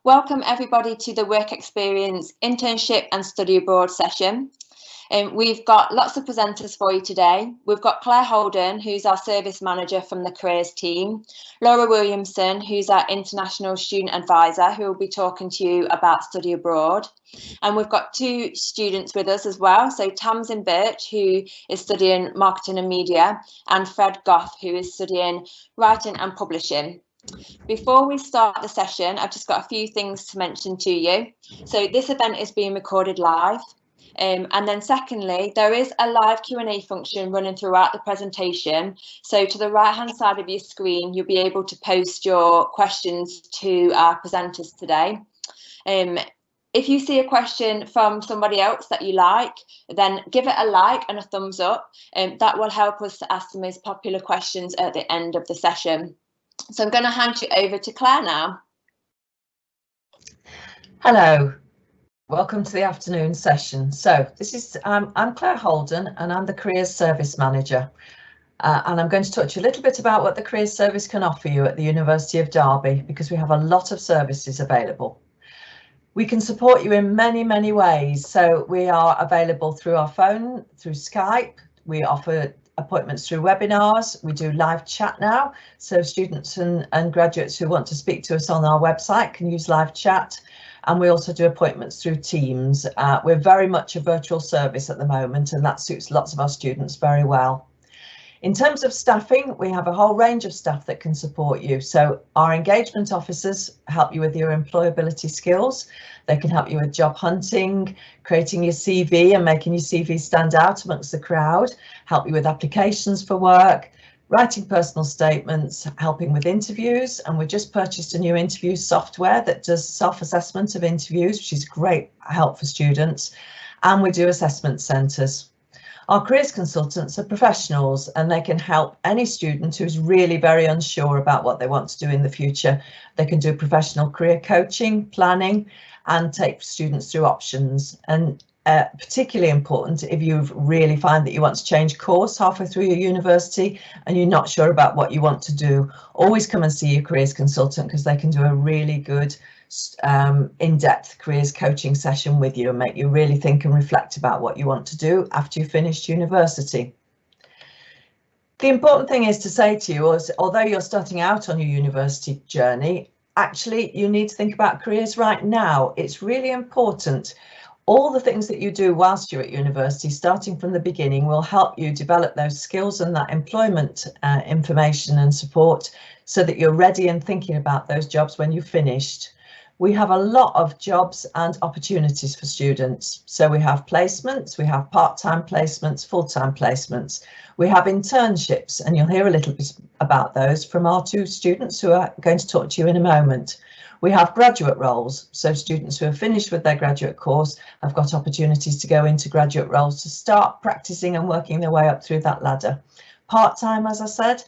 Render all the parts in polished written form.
Welcome everybody to the Work Experience Internship and Study Abroad session. We've got lots of presenters for you today. We've got Claire Holden, who's our service manager from the careers team, Laura Williamson, who's our international student advisor, who will be talking to you about study abroad. And we've got two students with us as well. So Tamsin Birch, who is studying marketing and media, and Fred Goff, who is studying writing and publishing. Before we start the session, I've just got a few things to mention to you. So this event is being recorded live. And then secondly, there is a live Q&A function running throughout the presentation. So to the right-hand side of your screen, you'll be able to post your questions to our presenters today. If you see a question from somebody else that you like, then give it a like and a thumbs up. That will help us to ask the most popular questions at the end of the session. So I'm going to hand you over to Claire now. Hello, welcome to the afternoon session. So this is I'm Claire Holden and I'm the Careers Service Manager. And I'm going to talk to you a little bit about what the Careers Service can offer you at the University of Derby, because we have a lot of services available. We can support you in many ways. So we are available through our phone, through Skype. We offer appointments through webinars. We do live chat now, so students and graduates who want to speak to us on our website can use live chat, and we also do appointments through Teams. We're very much a virtual service at the moment, and that suits lots of our students very well. In terms of staffing, we have a whole range of staff that can support you. So our engagement officers help you with your employability skills. They can help you with job hunting, creating your CV and making your CV stand out amongst the crowd, help you with applications for work, writing personal statements, helping with interviews. And we just purchased a new interview software that does self-assessment of interviews, which is great help for students. And we do assessment centres. Our careers consultants are professionals, and they can help any student who's really very unsure about what they want to do in the future. They can do professional career coaching, planning, and take students through options. And particularly important if you really find that you want to change course halfway through your university and you're not sure about what you want to do, always come and see your careers consultant, because they can do a really good in-depth careers coaching session with you and make you really think and reflect about what you want to do after you've finished university. The important thing is to say to you is, although you're starting out on your university journey, actually you need to think about careers right now. It's really important. All the things that you do whilst you're at university, starting from the beginning, will help you develop those skills and that employment information and support so that you're ready and thinking about those jobs when you've finished. We have a lot of jobs and opportunities for students. So we have placements, we have part-time placements, full-time placements. We have internships, and you'll hear a little bit about those from our two students who are going to talk to you in a moment. We have graduate roles, so students who have finished with their graduate course have got opportunities to go into graduate roles to start practicing and working their way up through that ladder. Part-time, as I said.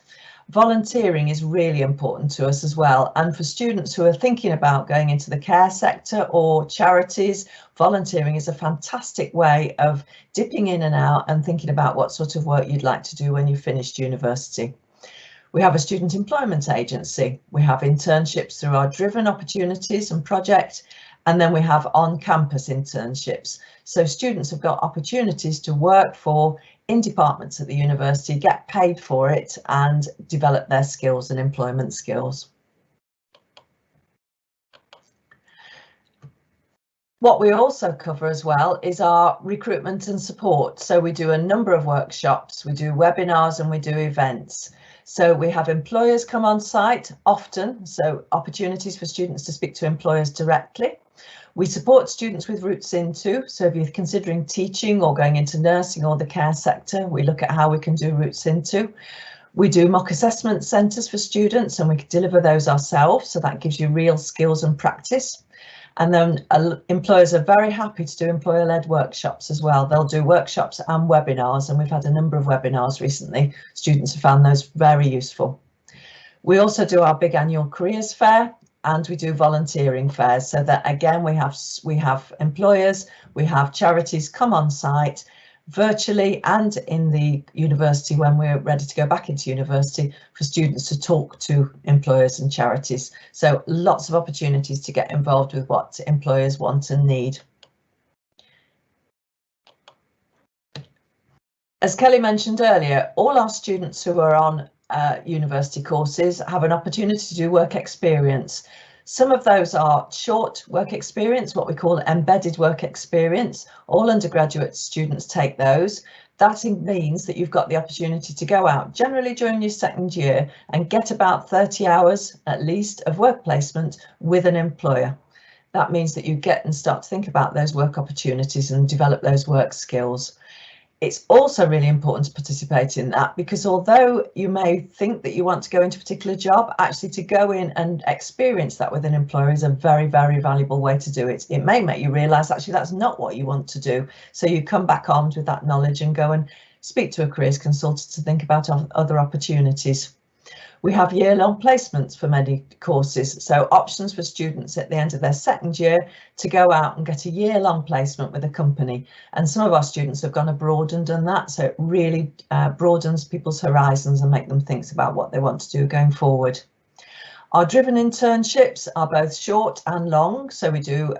Volunteering is really important to us as well, and for students who are thinking about going into the care sector or charities, volunteering is a fantastic way of dipping in and out and thinking about what sort of work you'd like to do when you've finished university. We have a student employment agency. We have internships through our Driven opportunities and project, and then we have on-campus internships. So students have got opportunities to work for in departments at the university, get paid for it, and develop their skills and employment skills. What we also cover as well is our recruitment and support. So we do a number of workshops, we do webinars, and we do events. So we have employers come on site often, so opportunities for students to speak to employers directly. We support students with routes into, so if you're considering teaching or going into nursing or the care sector, we look at how we can do routes into. We do mock assessment centres for students, and we can deliver those ourselves, so that gives you real skills and practice. And then employers are very happy to do employer-led workshops as well. They'll do workshops and webinars, and we've had a number of webinars recently. Students have found those very useful. We also do our big annual careers fair, and we do volunteering fairs, so that again we have employers, we have charities come on site, virtually and in the university when we're ready to go back into university, for students to talk to employers and charities. So lots of opportunities to get involved with what employers want and need. As Kelly mentioned earlier, all our students who are on university courses have an opportunity to do work experience. Some of those are short work experience, what we call embedded work experience. All undergraduate students take those. That means that you've got the opportunity to go out generally during your second year and get about 30 hours at least of work placement with an employer. That means that you get and start to think about those work opportunities and develop those work skills. It's also really important to participate in that, because although you may think that you want to go into a particular job, actually to go in and experience that with an employer is a very, very valuable way to do it. It may make you realise actually that's not what you want to do. So you come back armed with that knowledge and go and speak to a careers consultant to think about other opportunities. We have year-long placements for many courses, so options for students at the end of their second year to go out and get a year-long placement with a company. And some of our students have gone abroad and done that, so it really broadens people's horizons and make them think about what they want to do going forward. Our driven internships are both short and long, so we do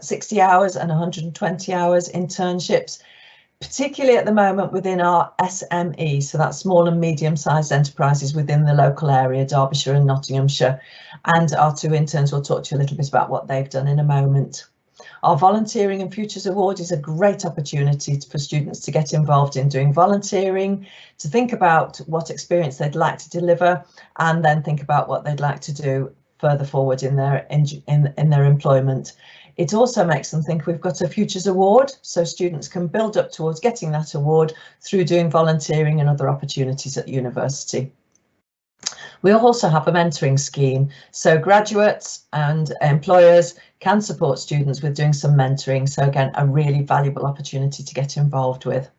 60 hours and 120 hours internships, particularly at the moment within our SME, so that's small and medium-sized enterprises within the local area, Derbyshire and Nottinghamshire. And our two interns will talk to you a little bit about what they've done in a moment. Our Volunteering and Futures Award is a great opportunity for students to get involved in doing volunteering, to think about what experience they'd like to deliver, and then think about what they'd like to do further forward in their employment. It also makes them think we've got a Futures Award, so students can build up towards getting that award through doing volunteering and other opportunities at university. We also have a mentoring scheme, so graduates and employers can support students with doing some mentoring. So again, a really valuable opportunity to get involved with.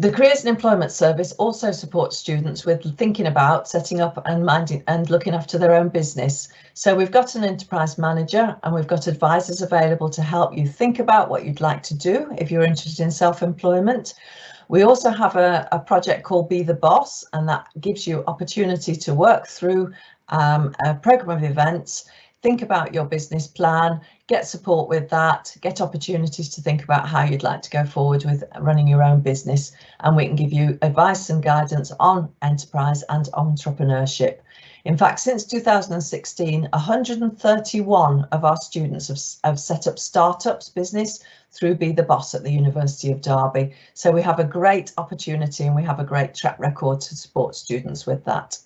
The Careers and Employment Service also supports students with thinking about setting up and looking after their own business. So we've got an enterprise manager and we've got advisors available to help you think about what you'd like to do if you're interested in self-employment. We also have a project called Be the Boss, and that gives you opportunity to work through a programme of events, think about your business plan, get support with that, get opportunities to think about how you'd like to go forward with running your own business, and we can give you advice and guidance on enterprise and entrepreneurship. In fact, since 2016, 131 of our students have set up startups business through Be the Boss at the University of Derby. So we have a great opportunity and we have a great track record to support students with that.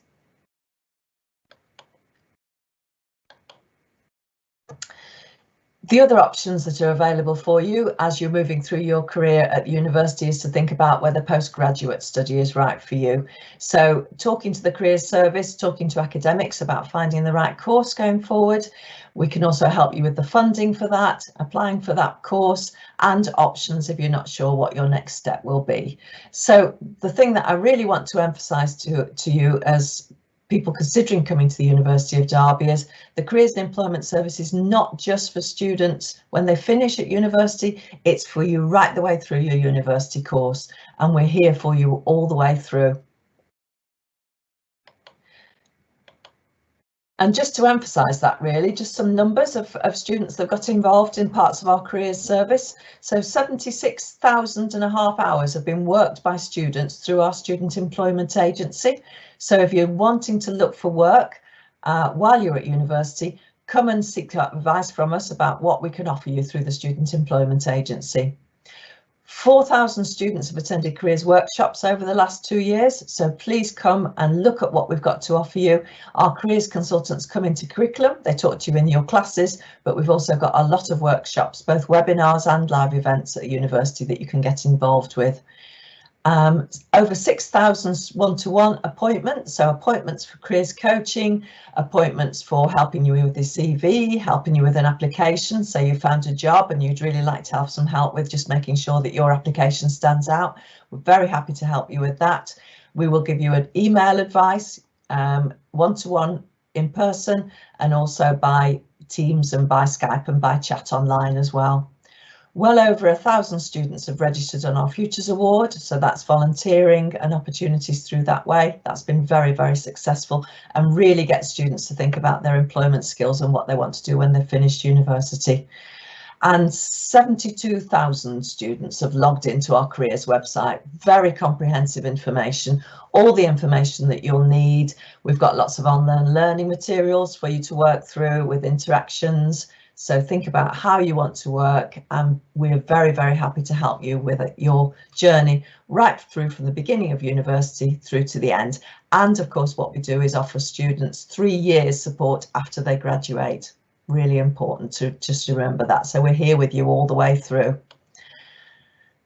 The other options that are available for you as you're moving through your career at the university is to think about whether postgraduate study is right for you. So talking to the careers service, talking to academics about finding the right course going forward. We can also help you with the funding for that, applying for that course, and options if you're not sure what your next step will be. So the thing that I really want to emphasise to you as people considering coming to the University of Derby is the Careers and Employment Service is not just for students when they finish at university, it's for you right the way through your university course, and we're here for you all the way through. And just to emphasise that really, just some numbers of students that got involved in parts of our careers service. So 76,500 hours have been worked by students through our student employment agency. So if you're wanting to look for work while you're at university, come and seek advice from us about what we can offer you through the Student Employment Agency. 4,000 students have attended careers workshops over the last 2 years, so please come and look at what we've got to offer you. Our careers consultants come into curriculum, they talk to you in your classes, but we've also got a lot of workshops, both webinars and live events at the university that you can get involved with. Over 6,000 one-to-one appointments, so appointments for careers coaching, appointments for helping you with the CV, helping you with an application. So you found a job and you'd really like to have some help with just making sure that your application stands out. We're very happy to help you with that. We will give you an email advice, one-to-one in person and also by Teams and by Skype and by chat online as well. Well over 1,000 students have registered on our Futures Award, so that's volunteering and opportunities through that way. That's been very, very successful and really gets students to think about their employment skills and what they want to do when they've finished university. And 72,000 students have logged into our careers website. Very comprehensive information, all the information that you'll need. We've got lots of online learning materials for you to work through with interactions. So think about how you want to work, and we're very, very happy to help you with your journey right through from the beginning of university through to the end. And of course, what we do is offer students 3 years support after they graduate. Really important to just remember that. So we're here with you all the way through.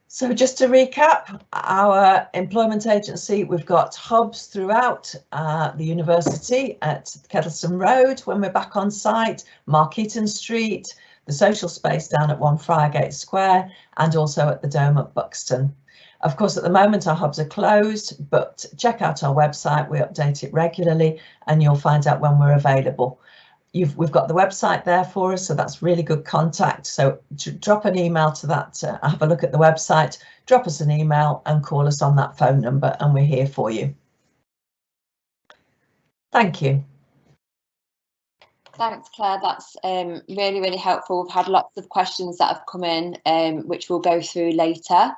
So just to recap, our employment agency, we've got hubs throughout the university at Kettleston Road when we're back on site, Markeaton Street, the social space down at 1 Friargate Square, and also at the Dome at Buxton. Of course, at the moment, our hubs are closed, but check out our website. We update it regularly and you'll find out when we're available. We've got the website there for us, so that's really good contact. So drop an email to that, have a look at the website, drop us an email and call us on that phone number and we're here for you. Thank you. Thanks, Claire. That's really, really helpful. We've had lots of questions that have come in, which we'll go through later.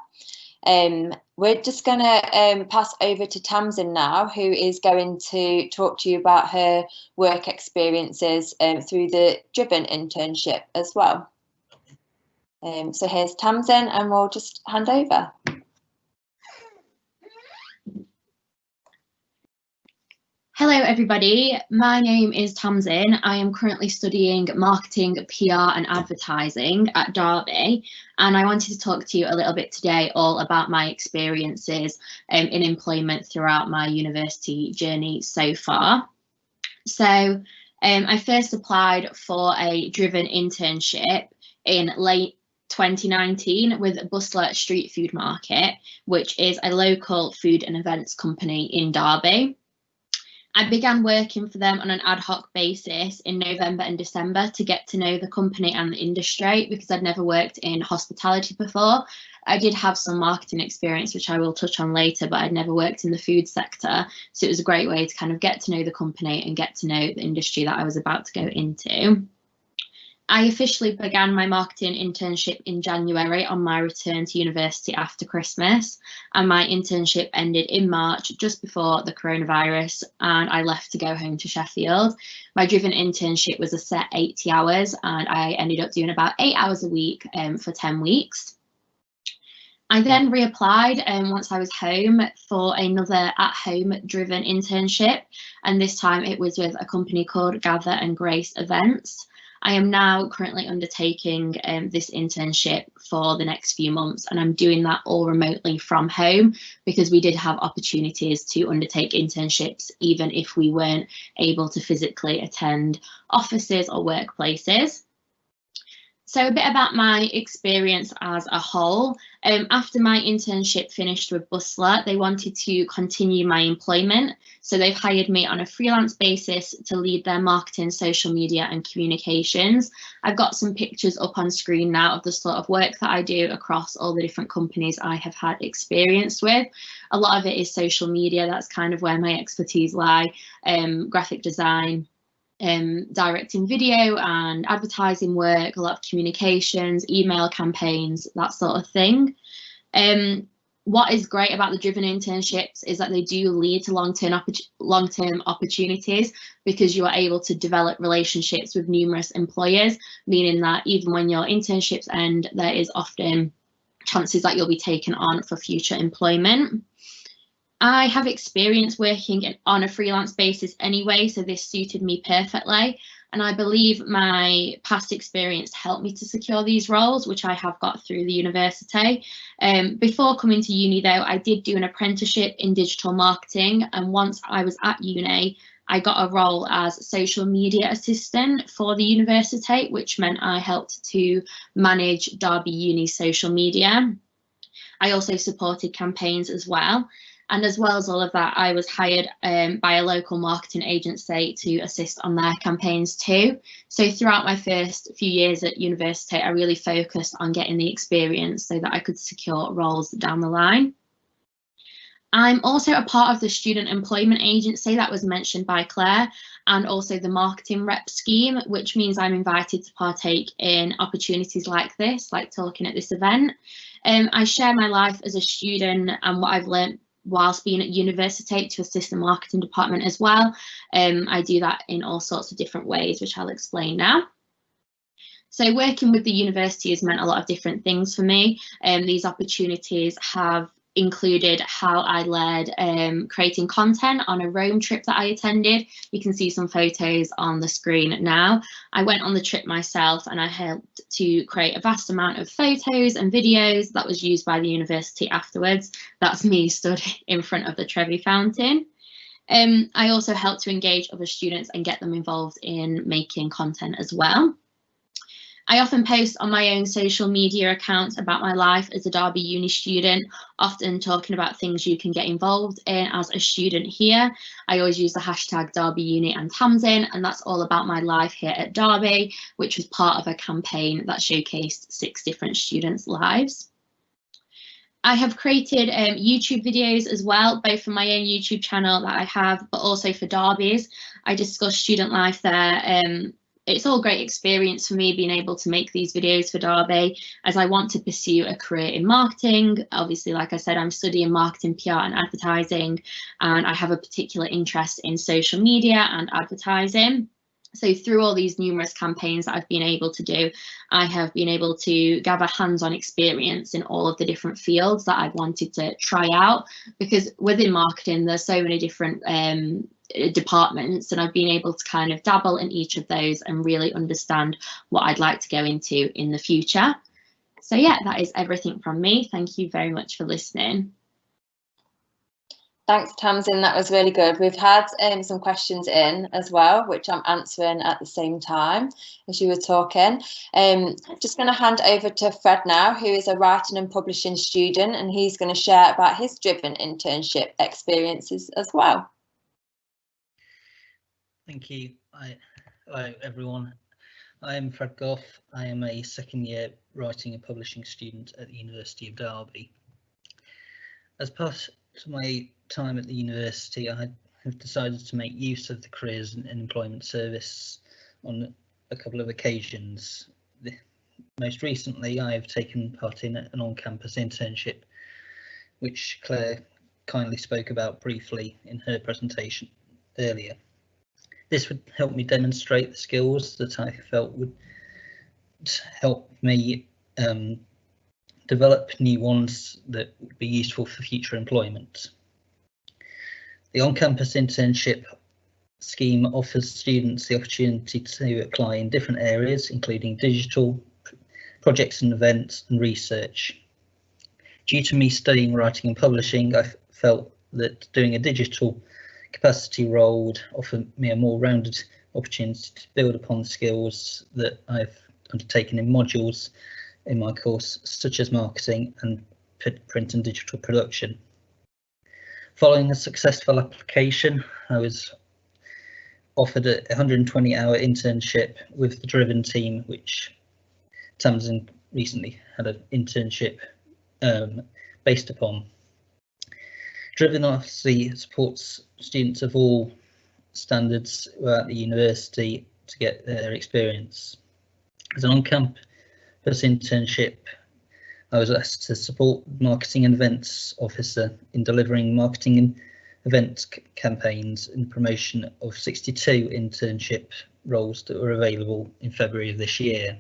We're just going to pass over to Tamsin now, who is going to talk to you about her work experiences through the Driven internship as well. So here's Tamsin, and we'll just hand over. Hello everybody, my name is Tamsin. I am currently studying marketing, PR and advertising at Derby, and I wanted to talk to you a little bit today all about my experiences in employment throughout my university journey so far. So I first applied for a Driven internship in late 2019 with Bustler Street Food Market, which is a local food and events company in Derby. I began working for them on an ad hoc basis in November and December to get to know the company and the industry because I'd never worked in hospitality before. I did have some marketing experience, which I will touch on later, but I'd never worked in the food sector. So it was a great way to kind of get to know the company and get to know the industry that I was about to go into. I officially began my marketing internship in January on my return to university after Christmas, and my internship ended in March just before the coronavirus, and I left to go home to Sheffield. My Driven internship was a set 80 hours and I ended up doing about 8 hours a week for 10 weeks. I then reapplied once I was home for another at-home Driven internship, and this time it was with a company called Gather and Grace Events. I am now currently undertaking this internship for the next few months, and I'm doing that all remotely from home because we did have opportunities to undertake internships even if we weren't able to physically attend offices or workplaces. So a bit about my experience as a whole. After my internship finished with Bustler, they wanted to continue my employment. So they've hired me on a freelance basis to lead their marketing, social media and communications. I've got some pictures up on screen now of the sort of work that I do across all the different companies I have had experience with. A lot of it is social media. That's kind of where my expertise lie, graphic design, directing video and advertising work, a lot of communications, email campaigns, that sort of thing. What is great about the Driven internships is that they do lead to long-term opportunities because you are able to develop relationships with numerous employers, meaning that even when your internships end, there is often chances that you'll be taken on for future employment. I have experience working on a freelance basis anyway, so this suited me perfectly. And I believe my past experience helped me to secure these roles, which I have got through the university. Before coming to uni, though, I did do an apprenticeship in digital marketing. And once I was at uni, I got a role as social media assistant for the university, which meant I helped to manage Derby Uni's social media. I also supported campaigns as well. And as well as all of that, I was hired by a local marketing agency to assist on their campaigns too. So throughout my first few years at university, I really focused on getting the experience so that I could secure roles down the line. I'm also a part of the student employment agency that was mentioned by Claire, and also the marketing rep scheme, which means I'm invited to partake in opportunities like this, like talking at this event. I share my life as a student and what I've learned whilst being at university to assist the marketing department as well. I do that in all sorts of different ways, which I'll explain now. So working with the university has meant a lot of different things for me. These opportunities have included how I led creating content on a Rome trip that I attended. You can see some photos on the screen now. I went on the trip myself and I helped to create a vast amount of photos and videos that was used by the university afterwards. That's me stood in front of the Trevi fountain. I also helped to engage other students and get them involved in making content as well. I often post on my own social media accounts about my life as a Derby Uni student, often talking about things you can get involved in as a student here. I always use the hashtag Derby Uni and Tamsin, and that's all about my life here at Derby, which was part of a campaign that showcased 6 different students' lives. I have created YouTube videos as well, both for my own YouTube channel that I have, but also for Derby's. I discuss student life there. It's all great experience for me being able to make these videos for Derby, as I want to pursue a career in marketing. Obviously, like I said, I'm studying marketing, PR and advertising, and I have a particular interest in social media and advertising. So through all these numerous campaigns that I've been able to do, I have been able to gather hands-on experience in all of the different fields that I've wanted to try out, because within marketing, there's so many different departments, and I've been able to kind of dabble in each of those and really understand what I'd like to go into in the future. So yeah, that is everything from me. Thank you very much for listening. Thanks, Tamsin, that was really good. We've had some questions in as well, which I'm answering at the same time as you were talking. Just going to hand over to Fred now, who is a writing and publishing student, and he's going to share about his driven internship experiences as well. Thank you. Hello, everyone. I am Fred Goff. I am a second-year writing and publishing student at the University of Derby. As part of my time at the university, I have decided to make use of the Careers and Employment Service on a couple of occasions. Most recently, I have taken part in an on-campus internship, which Claire kindly spoke about briefly in her presentation earlier. This would help me demonstrate the skills that I felt would help me develop new ones that would be useful for future employment. The on-campus internship scheme offers students the opportunity to apply in different areas, including digital, projects and events, and research. Due to me studying writing and publishing, I felt that doing a digital capacity role would offer me a more rounded opportunity to build upon the skills that I've undertaken in modules in my course, such as marketing and print and digital production. Following a successful application, I was offered a 120-hour internship with the Driven team, which Tamsin recently had an internship based upon. Driven obviously supports students of all standards at the university to get their experience. As an on-campus internship, I was asked to support marketing and events officer in delivering marketing and events campaigns in promotion of 62 internship roles that were available in February of this year.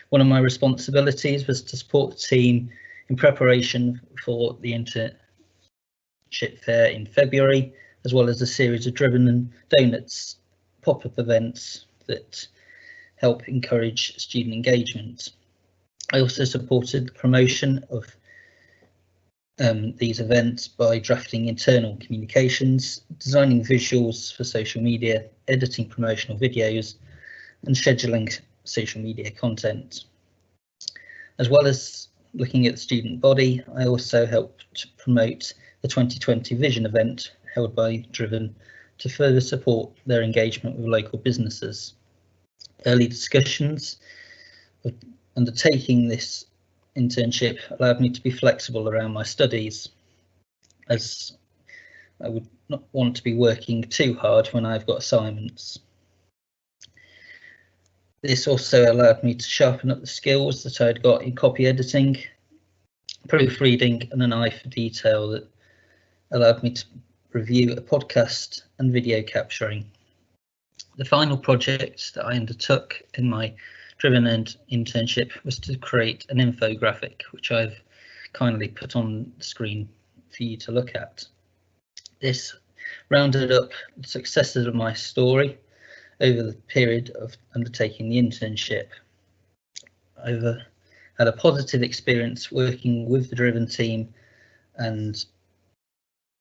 One of my responsibilities was to support the team in preparation for the internship fair in February, as well as a series of Driven and Donuts pop-up events that help encourage student engagement. I also supported the promotion of these events by drafting internal communications, designing visuals for social media, editing promotional videos, and scheduling social media content. As well as looking at the student body, I also helped promote the 2020 Vision event held by Driven to further support their engagement with local businesses. Early discussions of undertaking this internship allowed me to be flexible around my studies, as I would not want to be working too hard when I've got assignments. This also allowed me to sharpen up the skills that I'd got in copy editing, proofreading, and an eye for detail that allowed me to review a podcast and video capturing. The final project that I undertook in my Driven internship was to create an infographic, which I've kindly put on the screen for you to look at. This rounded up the successes of my story over the period of undertaking the internship. I've had a positive experience working with the Driven team and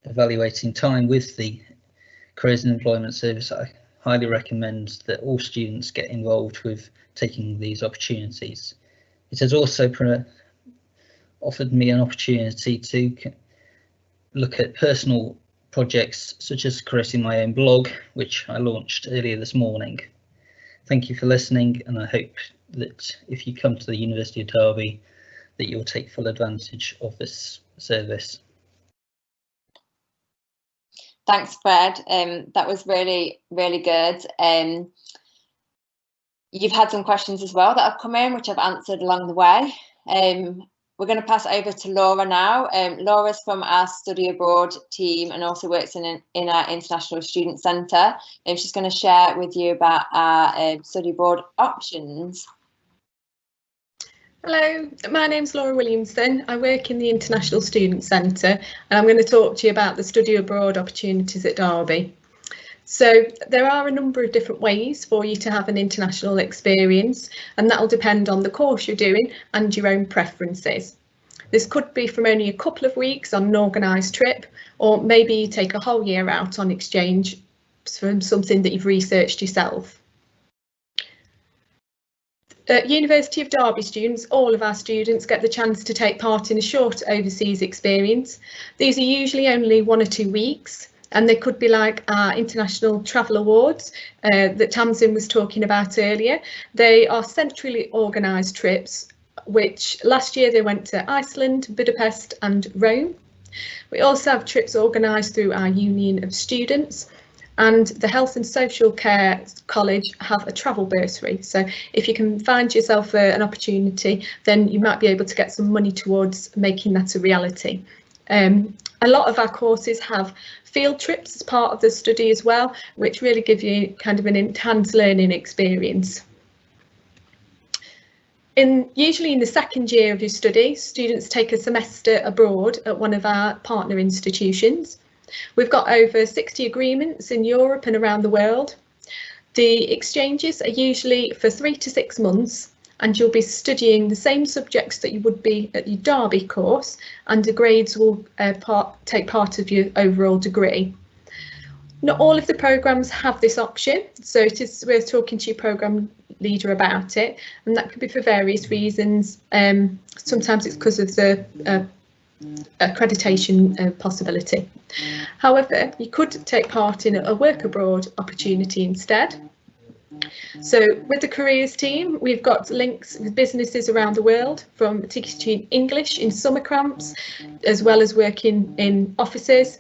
evaluating time with the Careers and Employment Service. I highly recommend that all students get involved with taking these opportunities. It has also offered me an opportunity to look at personal projects such as creating my own blog, which I launched earlier this morning. Thank you for listening, and I hope that if you come to the University of Derby that you'll take full advantage of this service. Thanks, Fred. That was really, really good. You've had some questions as well that have come in, which I've answered along the way. We're going to pass over to Laura now. Laura's from our study abroad team and also works in our International Student Centre. And she's going to share with you about our study abroad options. Hello, my name's Laura Williamson. I work in the International Student Centre and I'm going to talk to you about the study abroad opportunities at Derby. So there are a number of different ways for you to have an international experience, and that will depend on the course you're doing and your own preferences. This could be from only a couple of weeks on an organised trip, or maybe you take a whole year out on exchange from something that you've researched yourself. At University of Derby students, all of our students get the chance to take part in a short overseas experience. These are usually only 1 or 2 weeks, and they could be like our International Travel Awards that Tamsin was talking about earlier. They are centrally organised trips, which last year they went to Iceland, Budapest and Rome. We also have trips organised through our Union of Students, and the Health and Social Care College have a travel bursary. So if you can find yourself an opportunity, then you might be able to get some money towards making that a reality. A lot of our courses have field trips as part of the study as well, which really give you kind of an enhanced learning experience. Usually in the second year of your study, students take a semester abroad at one of our partner institutions. We've got over 60 agreements in Europe and around the world. The exchanges are usually for 3 to 6 months, and you'll be studying the same subjects that you would be at your Derby course, and the grades will take part of your overall degree. Not all of the programmes have this option, so it is worth talking to your programme leader about it, and that could be for various reasons. Sometimes it's because of the accreditation possibility. However, you could take part in a work abroad opportunity instead. So with the careers team, we've got links with businesses around the world, from teaching English in summer camps, as well as working in offices.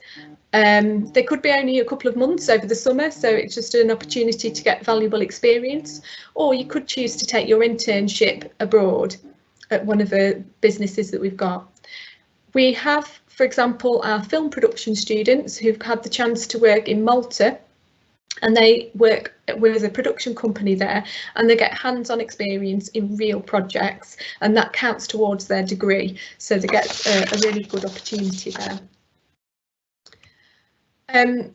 They could be only a couple of months over the summer, so it's just an opportunity to get valuable experience. Or you could choose to take your internship abroad at one of the businesses that we've got. We have, for example, our film production students who've had the chance to work in Malta, and they work with a production company there, and they get hands-on experience in real projects, and that counts towards their degree, so they get a really good opportunity there. And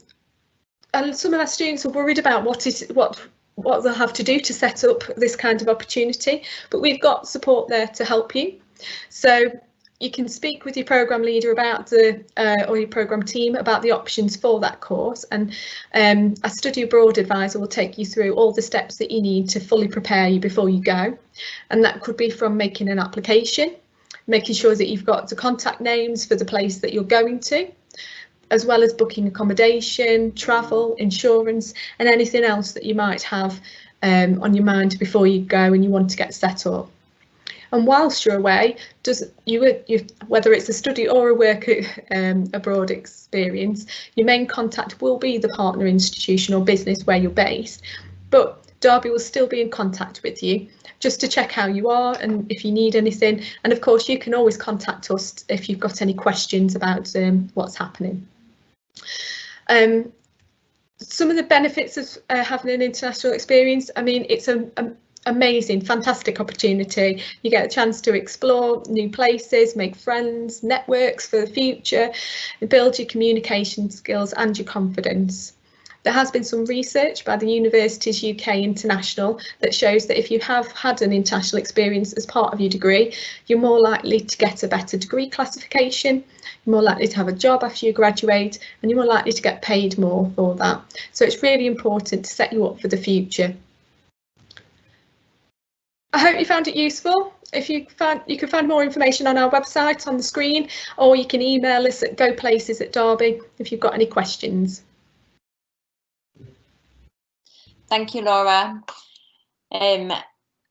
some of our students are worried about what they'll have to do to set up this kind of opportunity, but we've got support there to help you. So you can speak with your programme leader about or your programme team about the options for that course, and a study abroad advisor will take you through all the steps that you need to fully prepare you before you go. And that could be from making an application, making sure that you've got the contact names for the place that you're going to, as well as booking accommodation, travel, insurance, and anything else that you might have on your mind before you go and you want to get set up. And whilst you're away, whether it's a study or a work abroad experience, your main contact will be the partner institution or business where you're based, but Derby will still be in contact with you just to check how you are and if you need anything. And of course, you can always contact us if you've got any questions about what's happening. Some of the benefits of having an international experience, I mean, it's an amazing, fantastic opportunity. You get a chance to explore new places, make friends, networks for the future, and build your communication skills and your confidence. There has been some research by the Universities UK International that shows that if you have had an international experience as part of your degree, you're more likely to get a better degree classification, you're more likely to have a job after you graduate, and you're more likely to get paid more for that. So it's really important to set you up for the future. I hope you found it useful. If you can find more information on our website on the screen, or you can email us at goplaces@derby if you've got any questions. Thank you, Laura.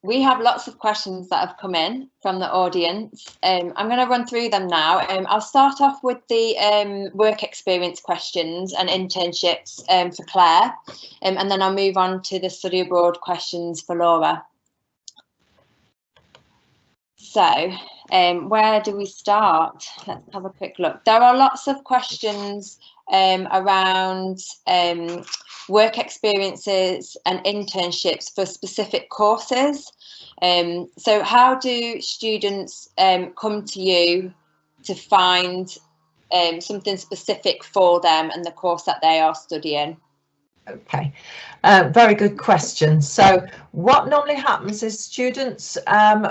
We have lots of questions that have come in from the audience. I'm going to run through them now. I'll start off with the work experience questions and internships for Claire, and then I'll move on to the study abroad questions for Laura. So, where do we start? Let's have a quick look. There are lots of questions around work experiences and internships for specific courses. So how do students come to you to find something specific for them and the course that they are studying? Okay, very good question. So what normally happens is students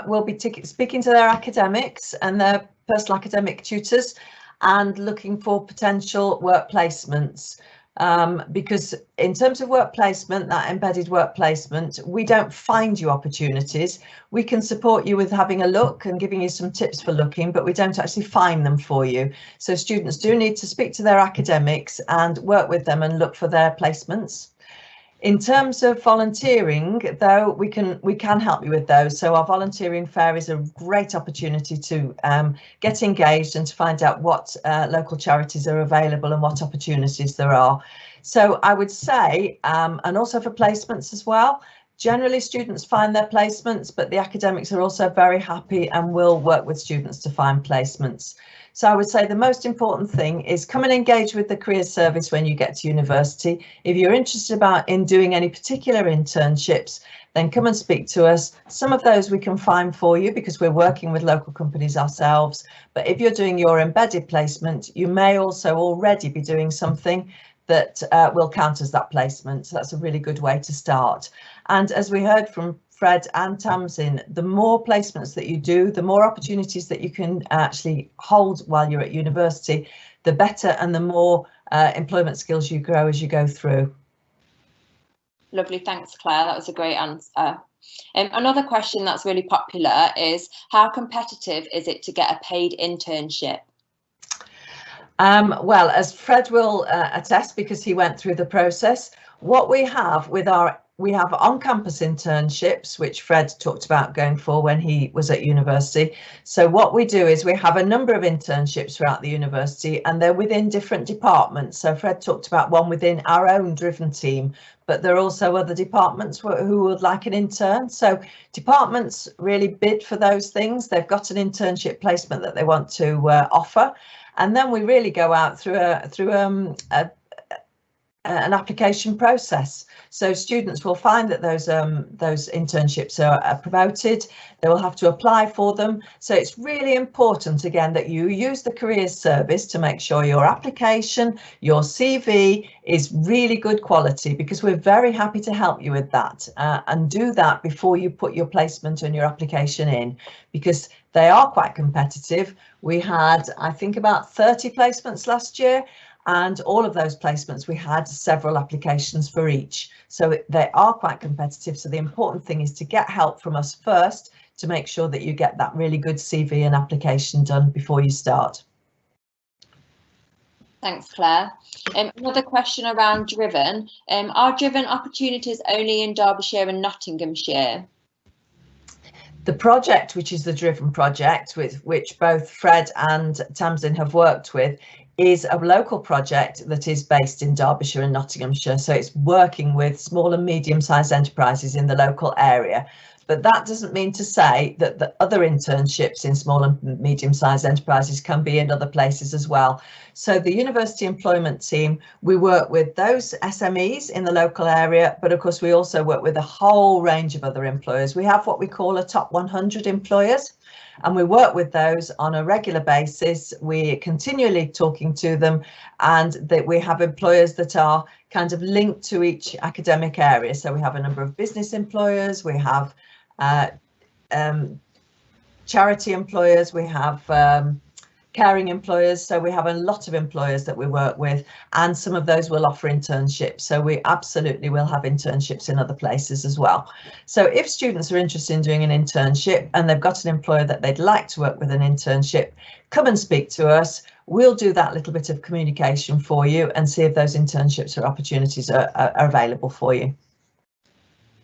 will be speaking to their academics and their personal academic tutors and looking for potential work placements. Because in terms of work placement, that embedded work placement, we don't find you opportunities. We can support you with having a look and giving you some tips for looking, but we don't actually find them for you. So students do need to speak to their academics and work with them and look for their placements. In terms of volunteering, though, we can help you with those. So our volunteering fair is a great opportunity to get engaged and to find out what local charities are available and what opportunities there are. So I would say, and also for placements as well, generally students find their placements, but the academics are also very happy and will work with students to find placements. So I would say the most important thing is come and engage with the careers service when you get to university. If you're interested in doing any particular internships, then come and speak to us. Some of those we can find for you because we're working with local companies ourselves. But if you're doing your embedded placement, you may also already be doing something that will count as that placement. So that's a really good way to start. And as we heard from Fred and Tamsin, the more placements that you do, the more opportunities that you can actually hold while you're at university, the better and the more employment skills you grow as you go through. Lovely, thanks Claire, that was a great answer. Another question that's really popular is, how competitive is it to get a paid internship? Well, as Fred will attest, because he went through the process, what we have with we have on-campus internships, which Fred talked about going for when he was at university. So what we do is we have a number of internships throughout the university and they're within different departments. So Fred talked about one within our own Driven team, but there are also other departments who would like an intern. So departments really bid for those things. They've got an internship placement that they want to offer. And then we really go out through an application process. So students will find that those internships are promoted. They will have to apply for them. So it's really important, again, that you use the careers service to make sure your application, your CV is really good quality, because we're very happy to help you with that, and do that before you put your placement and your application in, because they are quite competitive. We had, I think, about 30 placements last year. And all of those placements, we had several applications for each. So they are quite competitive. So the important thing is to get help from us first to make sure that you get that really good CV and application done before you start. Thanks, Claire. Another question around Driven. Are Driven opportunities only in Derbyshire and Nottinghamshire? The project, which is the Driven project, with which both Fred and Tamsin have worked with, is a local project that is based in Derbyshire and Nottinghamshire. So it's working with small and medium-sized enterprises in the local area. But that doesn't mean to say that the other internships in small and medium-sized enterprises can be in other places as well. So the university employment team, we work with those SMEs in the local area, but of course we also work with a whole range of other employers. We have what we call a top 100 employers, and we work with those on a regular basis. We're continually talking to them, and that we have employers that are kind of linked to each academic area. So we have a number of business employers, we have charity employers, we have caring employers. So we have a lot of employers that we work with, and some of those will offer internships. So we absolutely will have internships in other places as well. So if students are interested in doing an internship and they've got an employer that they'd like to work with an internship, come and speak to us. We'll do that little bit of communication for you and see if those internships or opportunities are available for you.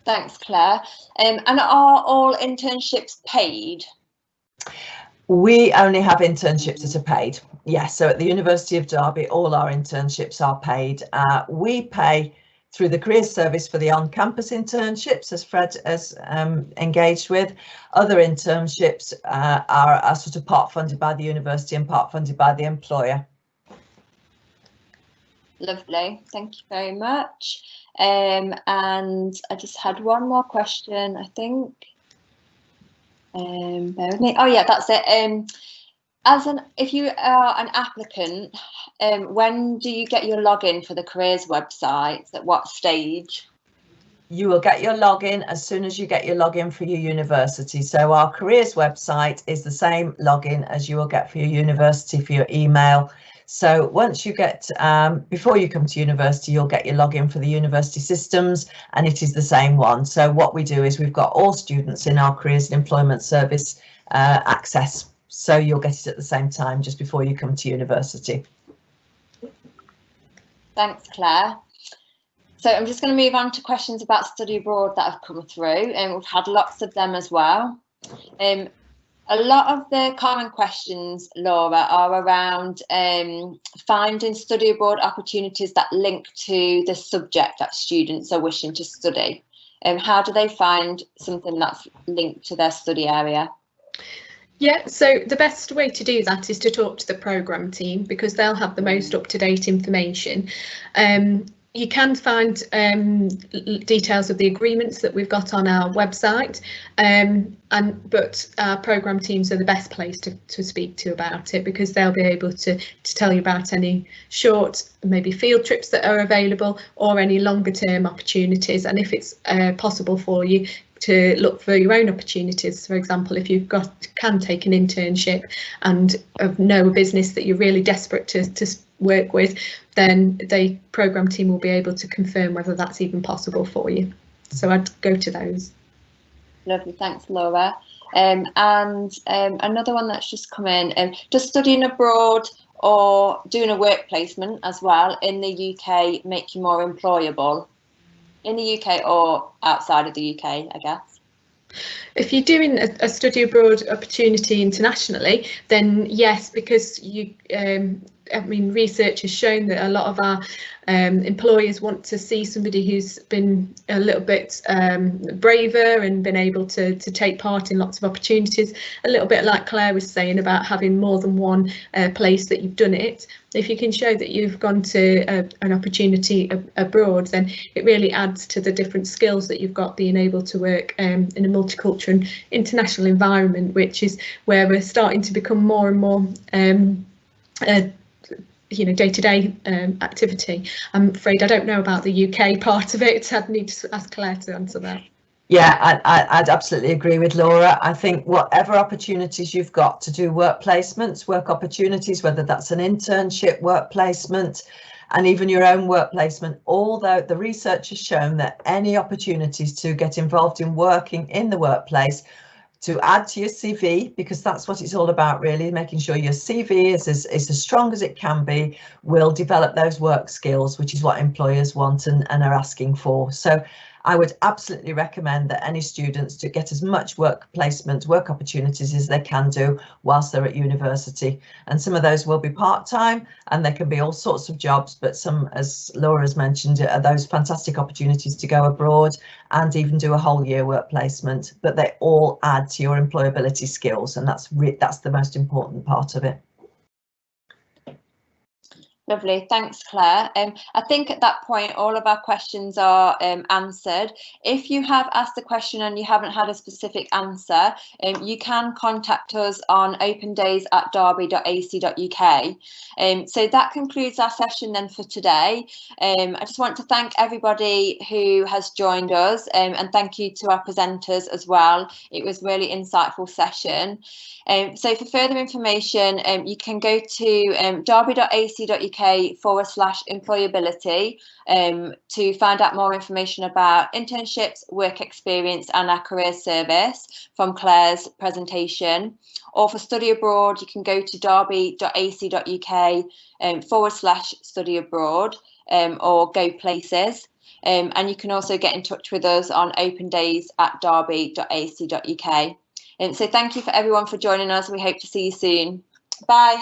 Thanks, Claire. And are all internships paid? We only have internships that are paid. Yes, so at the University of Derby, all our internships are paid. We pay through the Careers Service for the on-campus internships, as Fred has engaged with. Other internships are sort of part funded by the university and part funded by the employer. Lovely, thank you very much. And I just had one more question, I think. Bear with me. Oh yeah, that's it. If you are an applicant, when do you get your login for the careers website? At what stage? You will get your login as soon as you get your login for your university. So our careers website is the same login as you will get for your university for your email. So once you get, before you come to university, you'll get your login for the university systems, and it is the same one. So what we do is we've got all students in our Careers and Employment Service access. So you'll get it at the same time just before you come to university. Thanks, Claire. So I'm just going to move on to questions about study abroad that have come through, and we've had lots of them as well. A lot of the common questions, Laura, are around finding study abroad opportunities that link to the subject that students are wishing to study. How do they find something that's linked to their study area? Yeah, so the best way to do that is to talk to the programme team, because they'll have the most up-to-date information. You can find details of the agreements that we've got on our website, but our programme teams are the best place to speak to about it, because they'll be able to tell you about any short, maybe field trips that are available, or any longer term opportunities, and if it's possible for you to look for your own opportunities. For example, if you've can take an internship and know a business that you're really desperate to work with, then the programme team will be able to confirm whether that's even possible for you. So I'd go to those. Lovely, thanks, Laura. And another one that's just come in, does studying abroad or doing a work placement as well in the UK make you more employable? In the UK or outside of the UK, I guess? If you're doing a study abroad opportunity internationally, then yes, because you, I mean, research has shown that a lot of our employers want to see somebody who's been a little bit braver and been able to take part in lots of opportunities, a little bit like Claire was saying about having more than one place that you've done it. If you can show that you've gone to an opportunity abroad, then it really adds to the different skills that you've got, being able to work in a multicultural and international environment, which is where we're starting to become more and more day-to-day activity. I'm afraid I don't know about the UK part of it. I'd need to ask Claire to answer that. Yeah, I'd absolutely agree with Laura. I think whatever opportunities you've got to do work placements, work opportunities, whether that's an internship, work placement, and even your own work placement, although the research has shown that any opportunities to get involved in working in the workplace to add to your CV, because that's what it's all about, really, making sure your CV is as strong as it can be, will develop those work skills, which is what employers want and are asking for. So I would absolutely recommend that any students to get as much work placement, work opportunities as they can do whilst they're at university. And some of those will be part-time and there can be all sorts of jobs, but some, as Laura has mentioned, are those fantastic opportunities to go abroad and even do a whole year work placement, but they all add to your employability skills, and that's the most important part of it. Lovely, thanks Claire. I think at that point all of our questions are answered. If you have asked a question and you haven't had a specific answer, you can contact us on opendays@derby.ac.uk. So that concludes our session then for today. I just want to thank everybody who has joined us, and thank you to our presenters as well. It was a really insightful session. So for further information, you can go to derby.ac.uk/employability to find out more information about internships, work experience and our career service from Claire's presentation. Or for study abroad, you can go to derby.ac.uk/study abroad or go places. And you can also get in touch with us on opendays@derby.ac.uk. So thank you for everyone for joining us. We hope to see you soon. Bye.